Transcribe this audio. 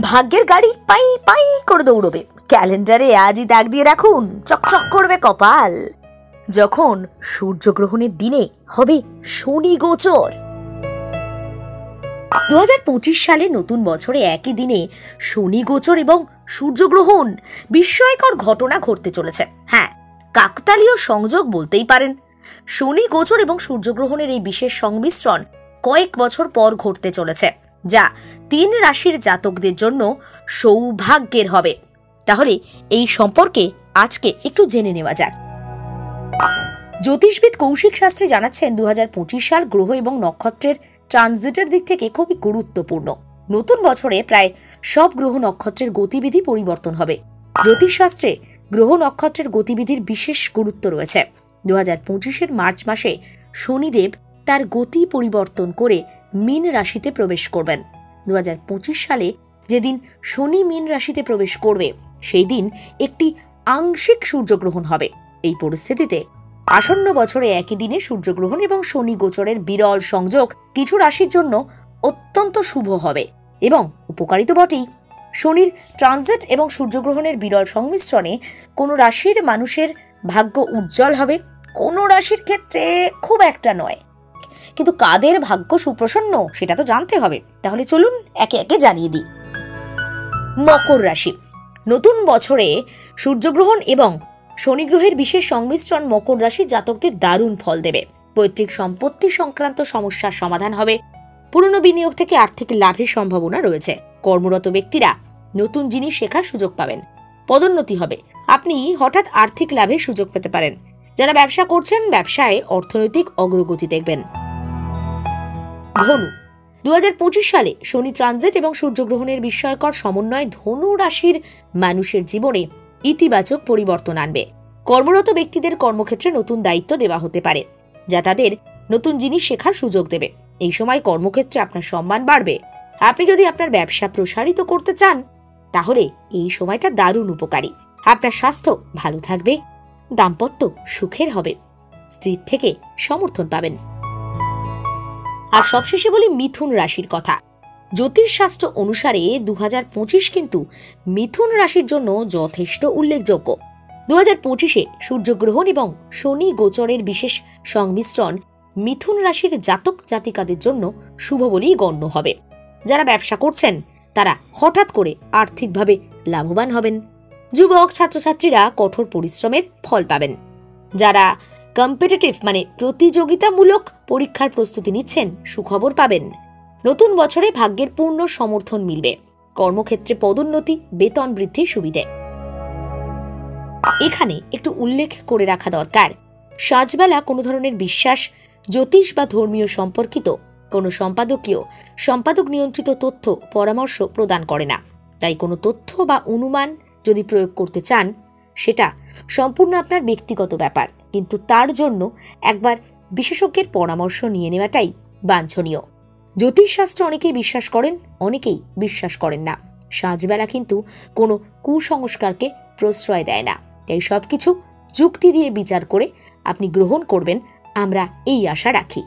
ভাগ্যের গাড়ি পাই পাই করে দৌড়বে। ক্যালেন্ডারে আজই দাগ দিয়ে রাখুন, চকচক করবে কপাল। যখন সূর্যগ্রহণের দিনে হবে শনি গোচর। 2025 সালে নতুন বছরে একই দিনে শনি গোচর এবং সূর্যগ্রহণ, বিস্ময়কর ঘটনা ঘটতে চলেছে। হ্যাঁ, কাকতালীয় সংযোগ বলতেই পারেন। শনি গোচর এবং সূর্যগ্রহণের এই বিশেষ সংমিশ্রণ কয়েক বছর পর ঘটতে চলেছে, যা 3 রাশির জাতকদের জন্য সৌভাগ্যের হবে। তাহলে এই সম্পর্কে আজকে একটু জেনে নেওয়া যাক। জ্যোতিষবিদ কৌশিক শাস্ত্রী জানাচ্ছেন 2025 সাল গ্রহ এবং নক্ষত্রের ট্রানজিটের দিক থেকে খুবই গুরুত্বপূর্ণ। নতুন বছরে প্রায় সব গ্রহ নক্ষত্রের গতিবিধি পরিবর্তন হবে। জ্যোতিষশাস্ত্রে গ্রহ নক্ষত্রের গতিবিধির বিশেষ গুরুত্ব রয়েছে। 2025-এর মার্চ মাসে শনিদেব তার গতি পরিবর্তন করে মীন রাশিতে প্রবেশ করবেন। 2025 সালে যেদিন শনি মীন রাশিতে প্রবেশ করবে, সেই দিন একটি আংশিক সূর্যগ্রহণ হবে। এই পরিস্থিতিতে আসন্ন বছরে একই দিনে সূর্যগ্রহণ এবং শনি গোচরের বিরল সংযোগ কিছু রাশির জন্য অত্যন্ত শুভ হবে এবং উপকারী তো বটেই। শনির ট্রানজিট এবং সূর্যগ্রহণের বিরল সংমিশ্রণে কোনো রাশির মানুষের ভাগ্য উজ্জ্বল হবে, কোনো রাশির ক্ষেত্রে খুব একটা নয়। কিন্তু কাদের ভাগ্য সুপ্রসন্ন সেটা তো জানতে হবে। তাহলে চলুন একে একে জানিয়ে দিই। মকর রাশি। নতুন বছরে সূর্যগ্রহণ এবং শনি গ্রহের বিশেষ সংমিশ্রণ মকর রাশির জাতকদের দারুণ ফল দেবে। পৈতৃক সম্পত্তি সংক্রান্ত সমস্যার সমাধান হবে। পুরনো বিনিয়োগ থেকে আর্থিক লাভের সম্ভাবনা রয়েছে। কর্মরত ব্যক্তিরা নতুন জিনিস শেখার সুযোগ পাবেন। পদোন্নতি হবে। আপনি হঠাৎ আর্থিক লাভের সুযোগ পেতে পারেন। যারা ব্যবসা করছেন, ব্যবসায় অর্থনৈতিক অগ্রগতি দেখবেন। ধনু। 2025 সালে শনি ট্রানজিট এবং সূর্যগ্রহণের বিস্ময়কর সমন্বয় ধনু রাশির মানুষের জীবনে ইতিবাচক পরিবর্তন আনবে। কর্মরত ব্যক্তিদের কর্মক্ষেত্রে নতুন দায়িত্ব দেওয়া হতে পারে, যা তাদের নতুন জিনিস শেখার সুযোগ দেবে। এই সময় কর্মক্ষেত্রে আপনার সম্মান বাড়বে। আপনি যদি আপনার ব্যবসা প্রসারিত করতে চান, তাহলে এই সময়টা দারুণ উপকারী। আপনার স্বাস্থ্য ভালো থাকবে, দাম্পত্য সুখের হবে, স্ত্রীর থেকে সমর্থন পাবেন। আর সবশেষে বলি মিথুন রাশির কথা। জ্যোতিষশাস্ত্র অনুসারে 2025 কিন্তু মিথুন রাশির জন্য যথেষ্ট উল্লেখযোগ্য। 2025-এ সূর্যগ্রহণ এবং শনি গোচরের বিশেষ সংমিশ্রণ মিথুন রাশির জাতক জাতিকাদের জন্য শুভ বলেই গণ্য হবে। যারা ব্যবসা করছেন তারা হঠাৎ করে আর্থিকভাবে লাভবান হবেন। যুবক ছাত্রছাত্রীরা কঠোর পরিশ্রমের ফল পাবেন। যারা কম্পিটিটিভ প্রতিযোগিতামূলক পরীক্ষার প্রস্তুতি নিচ্ছেন, সুখবর পাবেন। নতুন বছরে ভাগ্যের পূর্ণ সমর্থন মিলবে। কর্মক্ষেত্রে পদোন্নতি, বেতন বৃদ্ধির সুবিধে। এখানে একটু উল্লেখ করে রাখা দরকার, সাজবেলা কোনো ধরনের বিশ্বাস, জ্যোতিষ বা ধর্মীয় সম্পর্কিত কোনো সম্পাদক নিয়ন্ত্রিত তথ্য পরামর্শ প্রদান করে না। তাই কোনো তথ্য বা অনুমান যদি প্রয়োগ করতে চান, সেটা সম্পূর্ণ আপনার ব্যক্তিগত ব্যাপার, কিন্তু তার জন্য একবার বিশেষজ্ঞের পরামর্শ নিয়ে নেওয়াটাই বাঞ্ছনীয়। জ্যোতিষশাস্ত্র অনেকেই বিশ্বাস করেন, অনেকেই বিশ্বাস করেন না। সাজবেলা কিন্তু কোনো কুসংস্কারকে প্রশ্রয় দেয় না। তাই সবকিছু যুক্তি দিয়ে বিচার করে আপনি গ্রহণ করবেন, আমরা এই আশা রাখি।